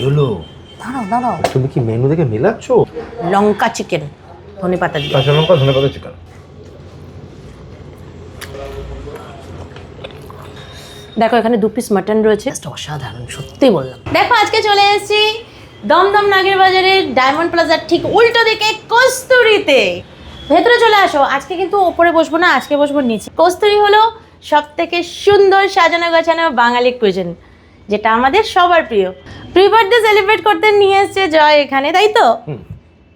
হলো? দাঁড়াও দাঁড়াও, তুমি কি মেনু দেখে মিলাচ্ছ? লঙ্কা চিকেন, ধনেপাতা দিয়ে। কাঁচা লঙ্কা, ধনেপাতা, চিকেন। দেখো এখানে 2 পিস মাটন রয়েছে, অসাধারণ সত্যি বললাম। দেখো আজকে চলে এসেছি দমদম নাগের বাজারের ডায়মন্ড প্লাজার ঠিক উল্টো দিকে কস্তুরীতে। ভেতরে চলে আসো। আজকে কিন্তু ওপরে বসবো না, আজকে বসবো নিচে। কস্তুরী হলো সব থেকে সুন্দর সাজানো গোছানো বাঙালি কুইজিন, যেটা আমাদের সবার প্রিয়। প্রি বার্থডে সেলিব্রেট করতে নিয়ে এসছে জয় এখানে, তাই তো?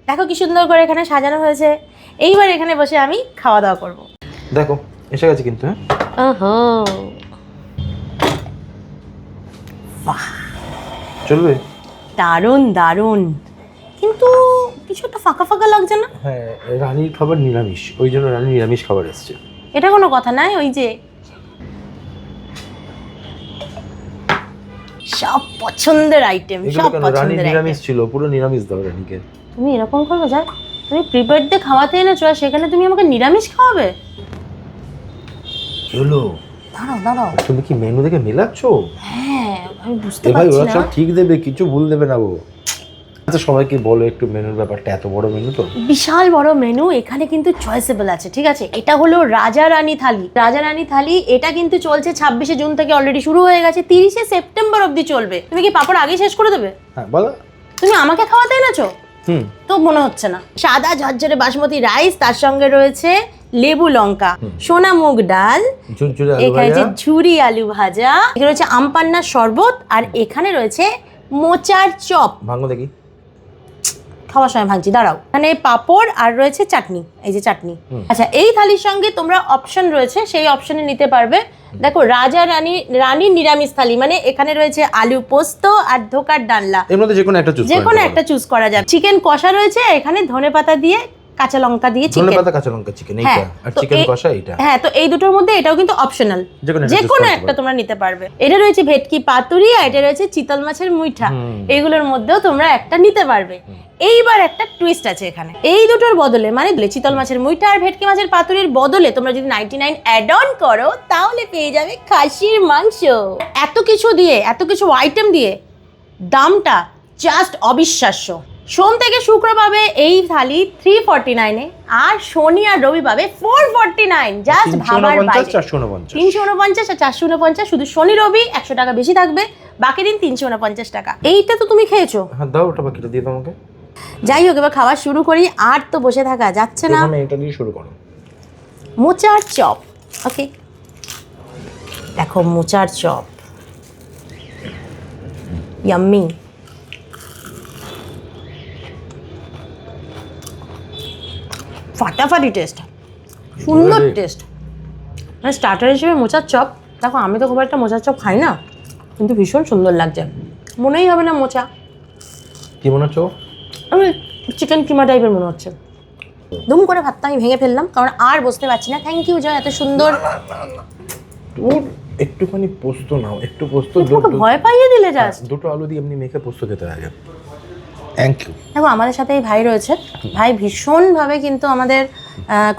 দেখো কি সুন্দর করে এখানে সাজানো হয়েছে। এইবার এখানে বসে আমি খাওয়া দাওয়া করবো। দেখো এসে গেছে কিন্তু। হ্যাঁ, ওহো, বাহ, চলবে। দারুণ দারুণ, কিন্তু কিছু একটা ফাঁকা ফাঁকা লাগছে না? হ্যাঁ, রানীর খাবার নিরামিষ, ওই জন্য রানী নিরামিষ খাবার এসছে। এটা কোনো কথা নাই। ওই যে সব পছন্দের আইটেম, সব পছন্দের নিরামিষ আইটেম। ছিল, পুরো নিরামিষ দাও রানীকে। তুমি এরকম করবে যা? তুমি প্রি বার্থডে খাওয়াতে এনেছো আর সেখানে তুমি আমাকে নিরামিষ খাওয়াবে? হলো? দাঁড়াও দাঁড়াও, তুমি কি মেনু দেখে মিলাচ্ছ? হ্যাঁ আমি বুঝতে ভাই পারছি ওরা না। সব ঠিক দেবে, কিছু ভুল দেবে না ও। আচ্ছা সবাইকে বলো একটু মেনুর ব্যাপারটা, এত বড় মেনু তো। বিশাল বড় মেনু, এখানে কিন্তু চয়েসেবল আছে, ঠিক আছে? এটা হলো রাজা রানী থালি। রাজা রানী থালি এটা কিন্তু চলছে 26শে জুন থেকে, অলরেডি শুরু হয়ে গেছে, 30শে সেপ্টেম্বর অবধি চলবে। তুমি কি পাপড় আগেই শেষ করে দেবে? হ্যাঁ বলো। তুমি আমাকে খাওয়াতে এনেছো? তো মনে হচ্ছে না। সাদা ঝরঝরে বাসমতি রাইস, তার সঙ্গে রয়েছে লেবু লঙ্কা, সোনা মুগ ডাল, ঝুরঝুরে আলু এখানে ভাজা, ঝুরি আলু ভাজা, এখানে রয়েছে আমপান্নার শরবত, আর এখানে রয়েছে মোচার চপ। ভাঙো দেখি। খাওয়ার সময় ভাঙছি, দাঁড়াও। এখানে পাঁপড় আর রয়েছে চাটনি, এই যে চাটনি। আচ্ছা, এই থালির সঙ্গে তোমরা অপশন রয়েছে, সেই অপশনে নিতে পারবে। দেখো রাজা রানী নিরামিষ থালি, মানে এখানে রয়েছে আলু পোস্ত আর ধোকার ডালনা। এর মধ্যে যে কোনো একটা চুজ যে কোনো একটা চুজ করা যাবে। চিকেন কষা রয়েছে এখানে, ধনেপাতা দিয়ে, কাঁচা লঙ্কা দিয়ে চিকেন। ধনেপাতা, কাঁচা লঙ্কা, চিকেন এইটা, আর চিকেন কষা এইটা। হ্যাঁ, তো এই দুটোর মধ্যে এটাও কিন্তু অপশনাল, যে কোনো একটা তোমরা নিতে পারবে। এটা রয়েছে ভেটকি পাতুরি, আর এটা রয়েছে চিতল মাছের মুইঠা। এইগুলোর মধ্যেও তোমরা একটা নিতে পারবে। এইবার একটা টুইস্ট আছে এখানে, এই দুটোর বদলে, মানে চিতল মাছের মুইঠা আর ভেটকি মাছের পাতুরির বদলে তোমরা যদি 99 অ্যাড অন করো, তাহলে পেয়ে যাবে খাসির মাংস। এত কিছু দিয়ে, এত কিছু আইটেম দিয়ে দামটা জাস্ট অবিশ্বাস্য। সোম থেকে শুক্র পাবে এই থালি 349-এ, আর শনি আর রবি পাবে 449। জাস্ট ভাবার বাইরে। 349 আর 449, শুধু শনি রবি 100 টাকা বেশি থাকবে, বাকি দিন 349 টাকা। এইটা তো তুমি খেয়েছো। হ্যাঁ দাও, ওটা বাকিটা দিয়ে তোমাকে। যাই হোক, এবার খাওয়া শুরু করি, আর তো বসে থাকা যাচ্ছে না। তুমি এটা দিয়ে শুরু করো। মোচার চপ, ওকে। দেখো মোচার চপ, ইয়াম্মি। ফাটাফাটি টেস্ট, সুন্দর টেস্ট। মানে স্টার্টার হিসেবে মোচার চপ, দেখো আমি তো খুব একটা মোচার চপ খাই না, কিন্তু ভীষণ সুন্দর লাগছে। মনেই হবে না মোচা। কি মনে হচ্ছে? আমি চিকেন কিমা টাইপের মনে হচ্ছে। দুম করে ভাতটা আমি ভেঙে ফেললাম, কারণ আর বসতে পারছি না। থ্যাংক ইউ জয়, এত সুন্দর। একটুখানি পোস্ত নাও, একটু পোস্ত। ভয় পাইয়ে দিলে জাস্ট। দুটো আলু দিয়ে এমনি মেখে পোস্ত খেতে লাগে। Thank you. দেখো আমাদের সাথে এই ভাই রয়েছে, ভাই ভীষণভাবে কিন্তু আমাদের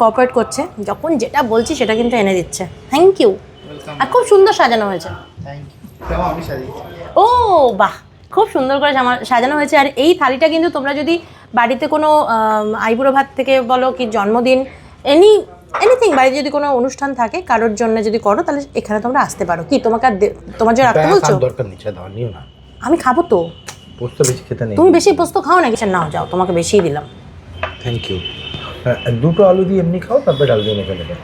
কোঅপারেট করছে, যখন যেটা বলছি সেটা কিন্তু এনে দিচ্ছে। Thank you. আর খুব সুন্দর সাজানো হয়েছে। ও বাহ, খুব সুন্দর করে সাজানো হয়েছে। আর এই থালিটা কিন্তু তোমরা যদি বাড়িতে কোনো আইবুড়ো ভাত থেকে বলো, কি জন্মদিন, এনিথিং, বাড়িতে যদি কোনো অনুষ্ঠান থাকে কারোর জন্য যদি করো, তাহলে এখানে তোমরা আসতে পারো। কি তোমাকে তোমার জন্য রাখতে বলছো? দরকার নেই, দাও, নিও না। আমি খাবো তো। পোস্ত বেশি খেতে নেই। তুমি বেশি পোস্ত খাও নাকি? নাও যাও, তোমাকে বেশিই দিলাম। Thank you. দুটো আলু দিয়ে এমনি খাও, তারপরে ডাল দিয়ে মেখে নেবে।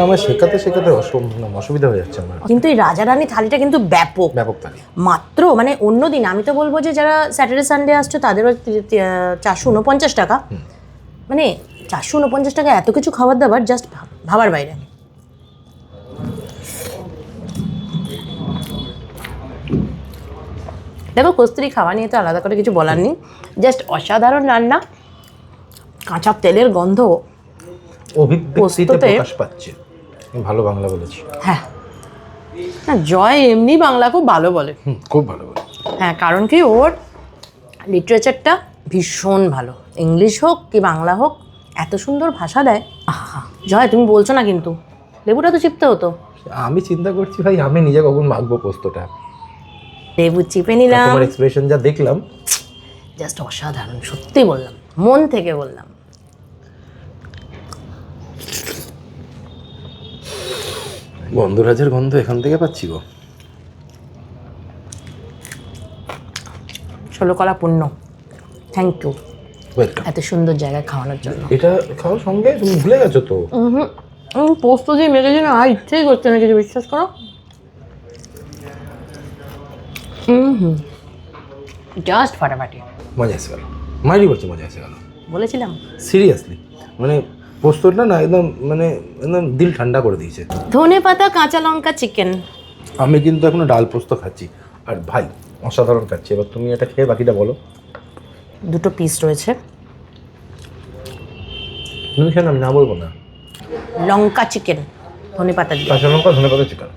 আমার শেখাতে শেখাতে অসুবিধা হয়ে যাচ্ছে আমার। কিন্তু এই রাজা রানী থালিটা কিন্তু ব্যাপক থালি। মাত্র মানে অন্য দিন আমি তো বলবো যে যারা স্যাটারডে সানডে আসছো তাদেরও 449 টাকা। মানে 449 টাকা এত কিছু খাবার দাবার, জাস্ট ভাবার বাইরে। দেখো কস্তুরী খাওয়া নিয়ে তো আলাদা করে কিছু বলার নেই, জাস্ট অসাধারণ রান্না। কাঁচা তেলের গন্ধ অভিব্যক্তিতে প্রকাশ পাচ্ছে। ভালো বাংলা বলেছি। হ্যাঁ, না জয় এমনি বাংলা খুব ভালো বলে। খুব ভালো বলে। হ্যাঁ, কারণ কি ওর লিটারেচারটা ভীষণ ভালো, ইংলিশ হোক কি বাংলা হোক, এত সুন্দর ভাষা দেয়। আহা জয়, তুমি বলছো না কিন্তু, লেবুটা তো চিপতে হতো। আমি চিন্তা করছি ভাই, আমি নিজে কখন মাখবো পোস্তটা। লেবু চিপে নিলাম। তোমার এক্সপ্রেশন যা দেখলাম, জাস্ট অসাধারণ, সত্যি বললাম, মন থেকে বললাম। গন্ধরাজের গন্ধ এখান থেকে পাচ্ছি গো। ষোলকলা পূর্ণ, থ্যাংক ইউ ওয়েলকাম। এত সুন্দর জায়গায় খাওয়ানোর জন্য। এটা খাওয়ার সঙ্গে তুমি ভুলে গেছো তো। পোস্ত দিয়ে মেখেছি না, আর ইচ্ছেই করছে না কিছু, বিশ্বাস করো। জাস্ট ফাটাফাটি, মজা এসে গেল, মাইরি বলছে মজা এসে গেল, বলেছিলাম। সিরিয়াসলি। মানে পোস্তটা না একদম মানে একদম দিল ঠান্ডা করে দিয়েছে। ধনে পাতা, কাঁচা লঙ্কা, চিকেন। আমি কিন্তু এখনো ডাল পোস্ত খাচ্ছি, আর ভাই অসাধারণ খাচ্ছি। এবার তুমি এটা খেয়ে বাকিটা বলো। দুটো পিস রয়েছে, তুমি খেয়ে আমি না বলবো না। লঙ্কা চিকেন, ধনে পাতা দিয়ে। কাঁচা লঙ্কা, ধনে পাতা, চিকেন।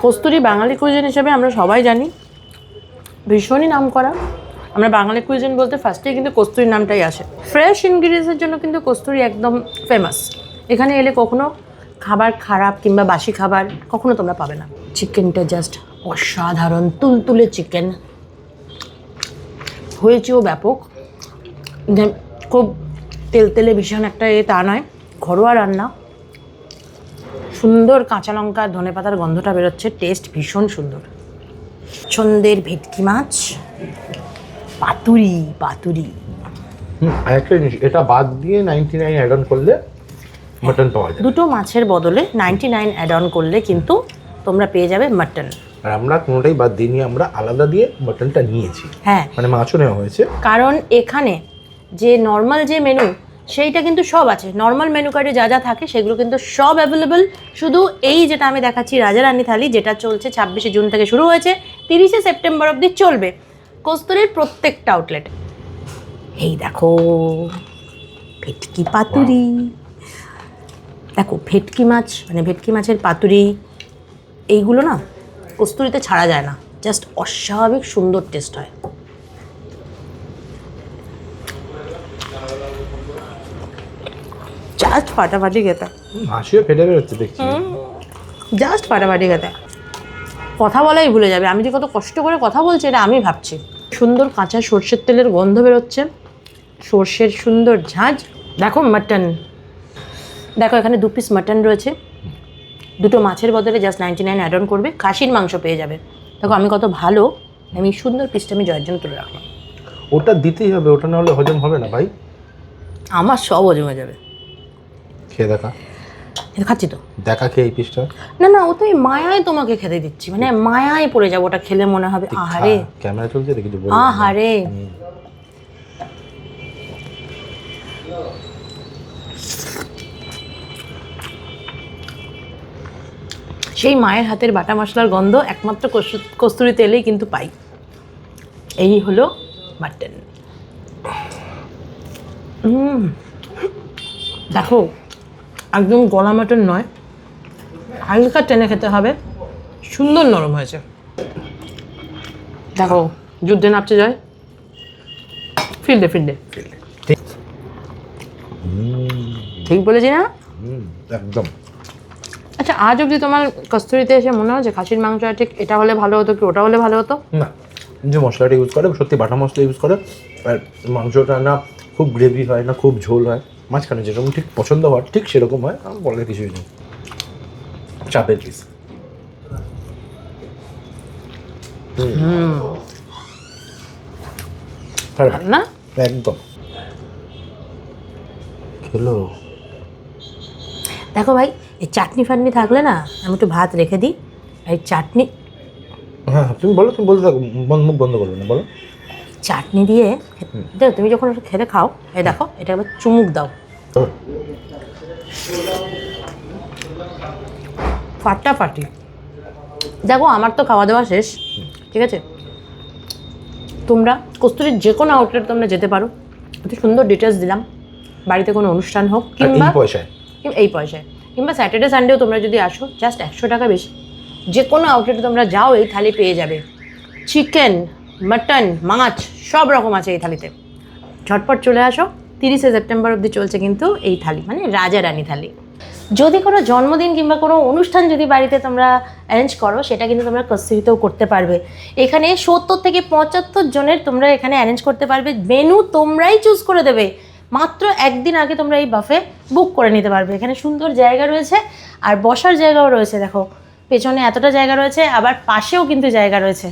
কস্তুরি বাঙালি কুইজিন হিসেবে আমরা সবাই জানি, ভীষণই নাম করা। আমরা বাঙালি কুইজিন বলতে ফার্স্টেই কিন্তু কস্তুরির নামটাই আসে। ফ্রেশ ইনগ্রিডিয়েন্টসের জন্য কিন্তু কস্তুরি একদম ফেমাস। এখানে এলে কখনো খাবার খারাপ কিংবা বাসি খাবার কখনো তোমরা পাবে না। চিকেনটা জাস্ট অসাধারণ, তুলতুলে চিকেন, হয়েছেও ব্যাপক। যে খুব তেলতেলে ভীষণ একটা তা নয়, ঘরোয়া রান্না। সুন্দর কাঁচা লঙ্কা, ধনে পাতার গন্ধটা বেরোচ্ছে, টেস্ট ভীষণ সুন্দর। ছন্দের ভেটকি মাছ, পাতুরি। পাতুরি আরেকটা জিনিস, এটা বাদ দিয়ে 99 অ্যাড অন করলে মাটন পাওয়া যায়। দুটো মাছের বদলে 99 অ্যাড অন করলে কিন্তু তোমরা পেয়ে যাবে মাটন। আর আমরা কোনোটাই বাদ দিইনি, আমরা আলাদা দিয়ে মাটনটা নিয়েছি। হ্যাঁ, মানে মাছও নেওয়া হয়েছে। কারণ এখানে যে নর্মাল যে মেনু সেইটা কিন্তু সব আছে। নর্মাল মেনু কার্ডে যা যা থাকে সেগুলো কিন্তু সব অ্যাভেলেবেল। শুধু এই যেটা আমি দেখাচ্ছি রাজারানী থালি, যেটা চলছে 26শে জুন থেকে শুরু হয়েছে, 30শে সেপ্টেম্বর অবধি চলবে কস্তুরীর প্রত্যেকটা আউটলেট। এই দেখো ভেটকি পাতুরি, দেখো ভেটকি মাছ, মানে ভেটকি মাছের পাতুরি, এইগুলো না কস্তুরীতে ছাড়া যায় না, জাস্ট অস্বাভাবিক সুন্দর টেস্ট হয়। জাস্ট ফাটাফাটি খেতে, হাসিও ফেটে বেরোচ্ছে দেখছি। জাস্ট ফাটাফাটি খেতে। কথা বলাই ভুলে যাবে, আমি যে কত কষ্ট করে কথা বলছি এটা আমি ভাবছি। সুন্দর কাঁচা সর্ষের তেলের গন্ধ বেরোচ্ছে, সর্ষের সুন্দর ঝাঁঝ। দেখো মাটন, দেখো এখানে 2 পিস মাটন রয়েছে। দুটো মাছের বদলে জাস্ট 99 অ্যাড অন করবে, খাসির মাংস পেয়ে যাবে। দেখো আমি কত ভালো, আমি সুন্দর পিসটা আমি জয়ের জন্য তুলে রাখলাম। ওটা দিতেই হবে, ওটা না হলে হজম হবে না ভাই। আমার সব হজম হয়ে যাবে। খেয়ে দেখা, এটা খাচ্ছি তো, দেখা খেয়ে এই পিসটা। না না, ও তো এই মায়ায় তোমাকে খেতে দিচ্ছি, মানে মায়ায় পড়ে যাবো, ওটা খেলে মনে হবে আহারে ক্যামেরা চলছে দেখি তো। আহারে। সেই মায়ের হাতের বাটা মশলার গন্ধ একমাত্র কস্তুরি তেলেই কিন্তু পাই। এই হলো মাটন। দেখো একদম গলা মাটন নয়, হালকা টেনে খেতে হবে, সুন্দর নরম হয়েছে। দেখো যুদ্ধে নামছে জয়, ফিল্ডে ফিল্ডে। ঠিক বলেছি না? একদম। আচ্ছা, আজ অবধি তোমার কস্তুরিতে এসে মনে হচ্ছে খাসির মাংসটা ঠিক এটা হলে ভালো হতো কি ওটা হলে ভালো হতো? না, যে মশলাটা ইউজ করে সত্যি বাটা মশলা ইউজ করে, আর মাংসটা না খুব গ্রেভি হয় না খুব ঝোল হয়, মাঝখানে যেরকম ঠিক পছন্দ হয় ঠিক সেরকম হয়। আমার বলার কিছুই নেই। চাপের পিস। না একদম খেলো। দেখো ভাই, এই চাটনি ফাটনি থাকলে না আমি একটু ভাত রেখে দিই, এই চাটনি। হ্যাঁ তুমি বলো, তুমি বলতে থাকো, মুখ বন্ধ করবে না, বলো। চাটনি দিয়ে দেখো, তুমি যখন ওটা খেলে খাও, এই দেখো এটা একবার চুমুক দাও, ফাটাফাটি। দেখো আমার তো খাওয়া দাওয়া শেষ, ঠিক আছে? তোমরা কস্তুরীর যে কোনো আউটলেট তোমরা যেতে পারো, এত সুন্দর ডিটেলস দিলাম। বাড়িতে কোনো অনুষ্ঠান হোক কিংবা এই পয়সায় কিংবা স্যাটারডে সানডেও তোমরা যদি আসো, জাস্ট 100 টাকা বেশি, যে কোনো আউটলেটে তোমরা যাও এই থালি পেয়ে যাবে। চিকেন, মাটন, মাছ সব রকম আছে এই থালিতে। ঝটপট চলে আসো, 30শে সেপ্টেম্বর অবধি চলছে কিন্তু এই থালি, মানে রাজা রানী থালি। যদি কোনো জন্মদিন কিংবা কোনো অনুষ্ঠান যদি বাড়িতে তোমরা অ্যারেঞ্জ করো, সেটা কিন্তু তোমরা কস্তুরিতেও করতে পারবে। এখানে 70 থেকে 75 জনের তোমরা এখানে অ্যারেঞ্জ করতে পারবে। মেনু তোমরাই চুজ করে দেবে, মাত্র একদিন আগে তোমরা এই বাফে বুক করে নিতে পারবে। এখানে সুন্দর জায়গা রয়েছে, আর বসার জায়গাও রয়েছে। দেখো পেছনে এতটা জায়গা রয়েছে, আবার পাশেও কিন্তু জায়গা রয়েছে।